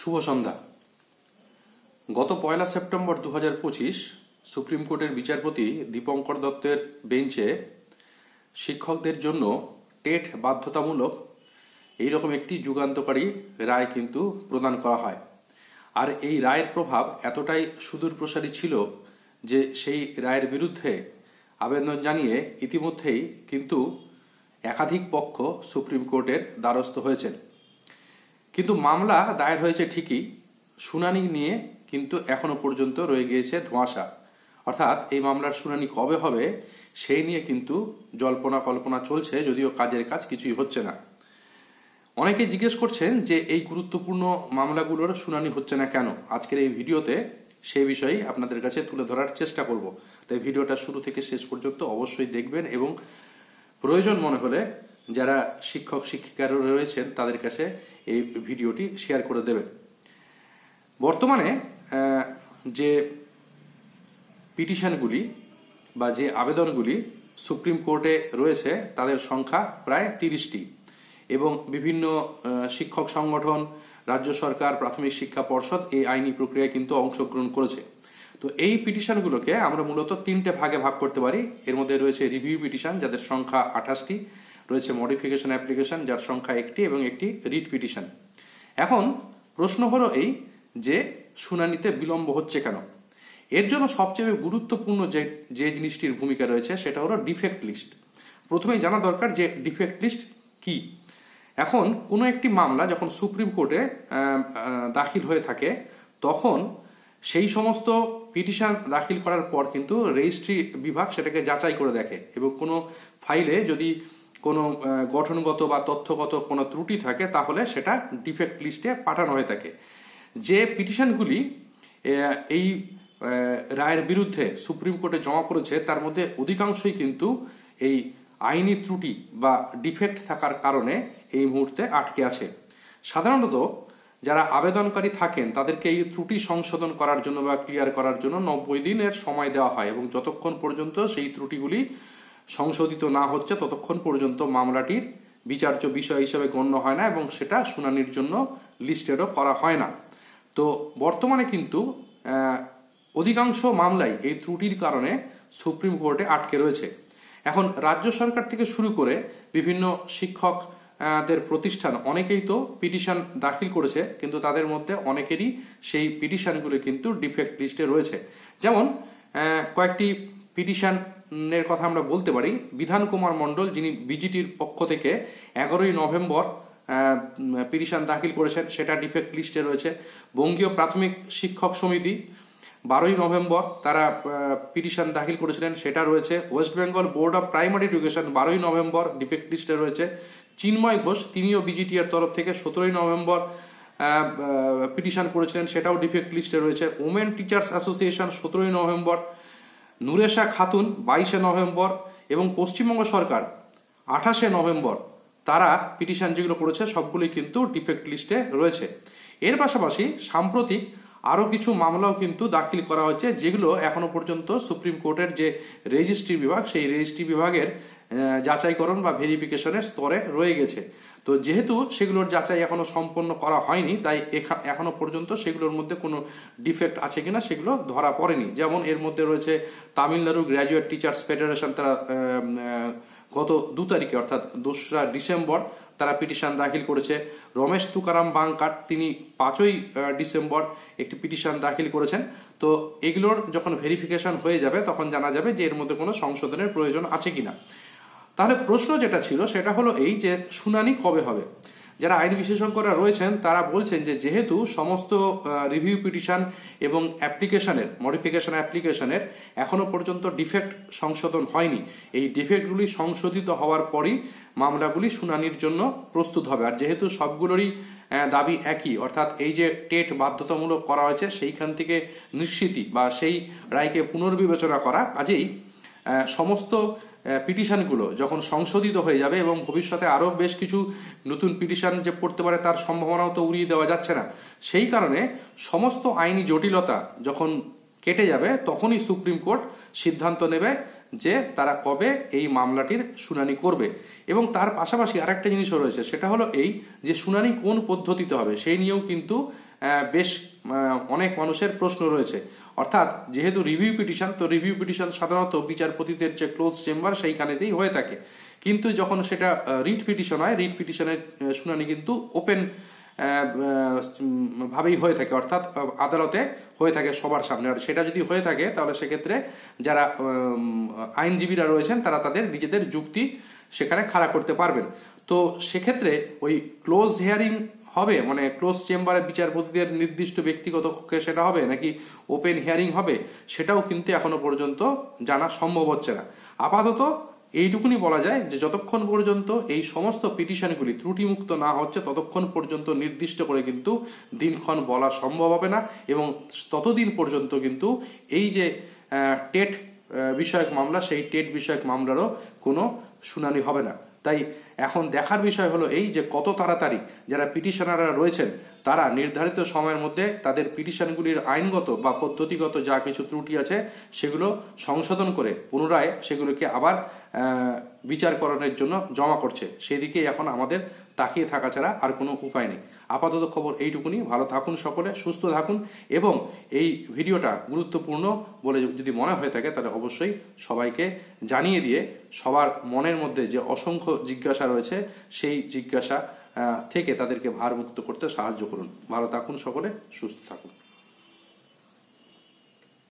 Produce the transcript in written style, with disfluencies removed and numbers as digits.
শুভ সন্ধ্যা। গত 1 September 2025 supreme কোর্টের বিচারপতি দীপঙ্কর দত্তের বেঞ্চে শিক্ষকদের জন্য টেট বাধ্যতামূলক এইরকম একটি যুগান্তকারী রায় কিন্তু প্রদান করা হয়। আর এই রায়ের প্রভাব এতটাই সুদূরপ্রসারী ছিল যে সেই রায়ের বিরুদ্ধে আবেদন জানিয়ে ইতিমধ্যেই কিন্তু একাধিক পক্ষ সুপ্রিম কোর্টের দ্বারস্থ হয়েছেন। কিন্তু মামলা দায়ের হয়েছে ঠিকই, শুনানি নিয়ে কিন্তু এখনো পর্যন্ত রয়ে গিয়েছে ধোঁয়াশা। অর্থাৎ এই মামলার শুনানি কবে হবে সেই নিয়ে কিন্তু জল্পনা কল্পনা চলছে, যদিও কাজের কাজ কিছুই হচ্ছে না। অনেকে জিজ্ঞেস করছেন যে এই গুরুত্বপূর্ণ মামলাগুলোর শুনানি হচ্ছে না কেন। আজকের এই ভিডিওতে সেই বিষয়েই আপনাদের কাছে তুলে ধরার চেষ্টা করব। তাই ভিডিওটা শুরু থেকে শেষ পর্যন্ত অবশ্যই দেখবেন এবং প্রয়োজন মনে হলে যারা শিক্ষক শিক্ষিকারা রয়েছেন তাদের কাছে এই ভিডিওটি শেয়ার করে দেবেন। বর্তমানে যে পিটিশনগুলি বা যে আবেদনগুলি সুপ্রিম কোর্টে রয়েছে তাদের সংখ্যা প্রায় 30টি এবং বিভিন্ন শিক্ষক সংগঠন, রাজ্য সরকার, প্রাথমিক শিক্ষা পর্ষদ এই আইনি প্রক্রিয়ায় কিন্তু অংশগ্রহণ করেছে। তো এই পিটিশনগুলোকে আমরা মূলত 3টে ভাগে ভাগ করতে পারি। এর মধ্যে রয়েছে রিভিউ পিটিশন, যাদের সংখ্যা 28টি, রয়েছে মডিফিকেশন অ্যাপ্লিকেশন যার সংখ্যা 1টি এবং একটি রিট পিটিশন। এখন প্রশ্ন হলো এই যে শুনানিতে বিলম্ব হচ্ছে কেন। এর জন্য সবচেয়ে গুরুত্বপূর্ণ যে জিনিসটির ভূমিকা রয়েছে সেটা হলো ডিফেক্ট লিস্ট। প্রথমেই জানা দরকার যে ডিফেক্ট লিস্ট কি। এখন কোনো একটি মামলা যখন সুপ্রিম কোর্টে দাখিল হয়ে থাকে তখন সেই সমস্ত পিটিশন দাখিল করার পর কিন্তু রেজিস্ট্রি বিভাগ সেটাকে যাচাই করে দেখে এবং কোনো ফাইলে যদি কোনো গঠনগত বা তথ্যগত কোনো ত্রুটি থাকে তাহলে সেটা ডিফেক্ট লিস্টে পাঠানো হয়ে থাকে। যে পিটিশনগুলি এই রায়ের বিরুদ্ধে সুপ্রিম কোর্টে জমা পড়েছে তার মধ্যে অধিকাংশই কিন্তু এই আইনি ত্রুটি বা ডিফেক্ট থাকার কারণে এই মুহূর্তে আটকে আছে। সাধারণত যারা আবেদনকারী থাকেন তাদেরকে এই ত্রুটি সংশোধন করার জন্য বা ক্লিয়ার করার জন্য 90 দিনের সময় দেওয়া হয় এবং যতক্ষণ পর্যন্ত সেই ত্রুটিগুলি সংশোধিত না হচ্ছে ততক্ষণ পর্যন্ত মামলাটির বিচার্য বিষয় হিসেবে গণ্য হয় না এবং সেটা শুনানির জন্য লিস্টেডও করা হয় না। তো বর্তমানে কিন্তু অধিকাংশ মামলাই এই ত্রুটির কারণে সুপ্রিম কোর্টে আটকে রয়েছে। এখন রাজ্য সরকার থেকে শুরু করে বিভিন্ন শিক্ষকদের প্রতিষ্ঠান অনেকেই তো পিটিশন দাখিল করেছে, কিন্তু তাদের মধ্যে অনেকেরই সেই পিটিশনগুলো কিন্তু ডিফেক্ট লিস্টে রয়েছে। যেমন কয়েকটি পিটিশনের কথা আমরা বলতে পারি। বিধান কুমার মণ্ডল, যিনি বিজিটির পক্ষ থেকে 11ই নভেম্বর পিটিশন দাখিল করেছেন, সেটা ডিফেক্ট লিস্টে রয়েছে। বঙ্গীয় প্রাথমিক শিক্ষক সমিতি 12ই নভেম্বর তারা পিটিশন দাখিল করেছিলেন, সেটা রয়েছে। West Bengal board of primary education 12ই নভেম্বর ডিফেক্ট লিস্টে রয়েছে। চিন্ময় ঘোষ, তিনিও বিজিটিআর তরফ থেকে 17ই নভেম্বর পিটিশন করেছিলেন, সেটাও ডিফেক্ট লিস্টে রয়েছে। ওমেন টিচার্স অ্যাসোসিয়েশন 17ই নভেম্বর, নুরেশা খাতুন 22শে নভেম্বর এবং পশ্চিমবঙ্গ সরকার 28শে নভেম্বর তারা পিটিশন যেগুলো করেছে সবগুলোই কিন্তু ডিফেক্ট লিস্টে রয়েছে। এর পাশাপাশি সাম্প্রতিক আরও কিছু মামলাও কিন্তু দাখিল করা হচ্ছে যেগুলো এখনো পর্যন্ত সুপ্রিম কোর্টের যে রেজিস্ট্রি বিভাগ সেই রেজিস্ট্রি বিভাগের যাচাইকরণ বা ভেরিফিকেশনের স্তরে রয়ে গেছে। তো যেহেতু সেগুলোর যাচাই এখনো সম্পন্ন করা হয়নি তাই এখনো পর্যন্ত সেগুলোর মধ্যে কোনো ডিফেক্ট আছে কিনা সেগুলো ধরা পড়েনি। যেমন এর মধ্যে রয়েছে তামিলনাড়ু গ্র্যাজুয়েট টিচার্স ফেডারেশন, তারা গত 2 তারিখে অর্থাৎ 2রা ডিসেম্বর তারা পিটিশন দাখিল করেছে। রমেশ তুকারাম বাংকার, তিনি 5ই ডিসেম্বর একটি পিটিশন দাখিল করেছেন। তো এগুলোর যখন ভেরিফিকেশন হয়ে যাবে তখন জানা যাবে যে এর মধ্যে কোনো সংশোধনের প্রয়োজন আছে কিনা। তাহলে প্রশ্ন যেটা ছিল সেটা হলো এই যে শুনানি কবে হবে। যারা আইন বিশেষজ্ঞরা রয়েছেন তারা বলছেন যে যেহেতু সমস্ত রিভিউ পিটিশন এবং অ্যাপ্লিকেশনের মডিফিকেশন অ্যাপ্লিকেশনের এখনো পর্যন্ত ডিফেক্ট সংশোধন হয়নি, এই ডিফেক্টগুলি সংশোধিত হওয়ার পরই মামলাগুলি শুনানির জন্য প্রস্তুত হবে। আর যেহেতু সবগুলোরই দাবি একই, অর্থাৎ এই যে টেট বাধ্যতামূলক করা হয়েছে সেইখান থেকে নিশ্চিতি বা সেই রায়কে পুনর্বিবেচনা করা, কাজেই সমস্ত পিটিশনগুলো যখন সংশোধিত হয়ে যাবে এবং ভবিষ্যতে আরও বেশ কিছু নতুন পিটিশন যে পড়তে পারে তার সম্ভাবনাও তো উড়িয়ে দেওয়া যাচ্ছে না। সেই কারণে সমস্ত আইনি জটিলতা যখন কেটে যাবে তখনই সুপ্রিম কোর্ট সিদ্ধান্ত নেবে যে তারা কবে এই মামলাটির শুনানি করবে। এবং তার পাশাপাশি আরেকটা জিনিসও রয়েছে, সেটা হলো এই যে শুনানি কোন পদ্ধতিতে হবে সেই নিয়েও কিন্তু বেশ অনেক মানুষের প্রশ্ন রয়েছে। অর্থাৎ যেহেতু রিভিউ পিটিশন, তো রিভিউ পিটিশন সাধারণত বিচারপতিদের যে ক্লোজ চেম্বার সেইখানেতেই হয়ে থাকে, কিন্তু যখন সেটা রিট পিটিশন হয়, রিট পিটিশনের শুনানি কিন্তু ওপেন ভাবেই হয়ে থাকে, অর্থাৎ আদালতে হয়ে থাকে সবার সামনে। আর সেটা যদি হয়ে থাকে তাহলে সেক্ষেত্রে যারা আইনজীবীরা রয়েছেন তারা তাদের নিজেদের যুক্তি সেখানে খাড়া করতে পারবেন। তো সেক্ষেত্রে ওই ক্লোজ হিয়ারিং হবে, মানে ক্লোজ চেম্বারে বিচারপতিদের নির্দিষ্ট ব্যক্তিগত কক্ষে সেটা হবে নাকি ওপেন হিয়ারিং হবে, সেটাও কিন্তু এখনো পর্যন্ত জানা সম্ভব হচ্ছে না। আপাতত এইটুকুনি বলা যায় যে যতক্ষণ পর্যন্ত এই সমস্ত পিটিশনগুলি ত্রুটিমুক্ত না হচ্ছে ততক্ষণ পর্যন্ত নির্দিষ্ট করে কিন্তু দিনক্ষণ বলা সম্ভব হবে না, এবং ততদিন পর্যন্ত কিন্তু এই যে টেট বিষয়ক মামলা, সেই টেট বিষয়ক মামলারও কোনো শুনানি হবে না। তাই এখন দেখার বিষয় হলো এই যে কত তাড়াতাড়ি যারা পিটিশনাররা রয়েছেন তারা নির্ধারিত সময়ের মধ্যে তাদের পিটিশনগুলির আইনগত বা পদ্ধতিগত যা কিছু ত্রুটি আছে সেগুলো সংশোধন করে পুনরায় সেগুলোকে আবার বিচারকরণের জন্য জমা করছে। সেদিকে এখন আমাদের তাকিয়ে থাকা ছাড়া আর কোনো উপায় নেই। আপাতত খবর এইটুকুনি। ভালো থাকুন সকলে, সুস্থ থাকুন, এবং এই ভিডিওটা গুরুত্বপূর্ণ বলে যদি মনে হয়ে থাকে তাহলে অবশ্যই সবাইকে জানিয়ে দিয়ে সবার মনের মধ্যে যে অসংখ্য জিজ্ঞাসা রয়েছে সেই জিজ্ঞাসা থেকে তাদেরকে ভারমুক্ত করতে সাহায্য করুন। ভালো থাকুন সকলে, সুস্থ থাকুন।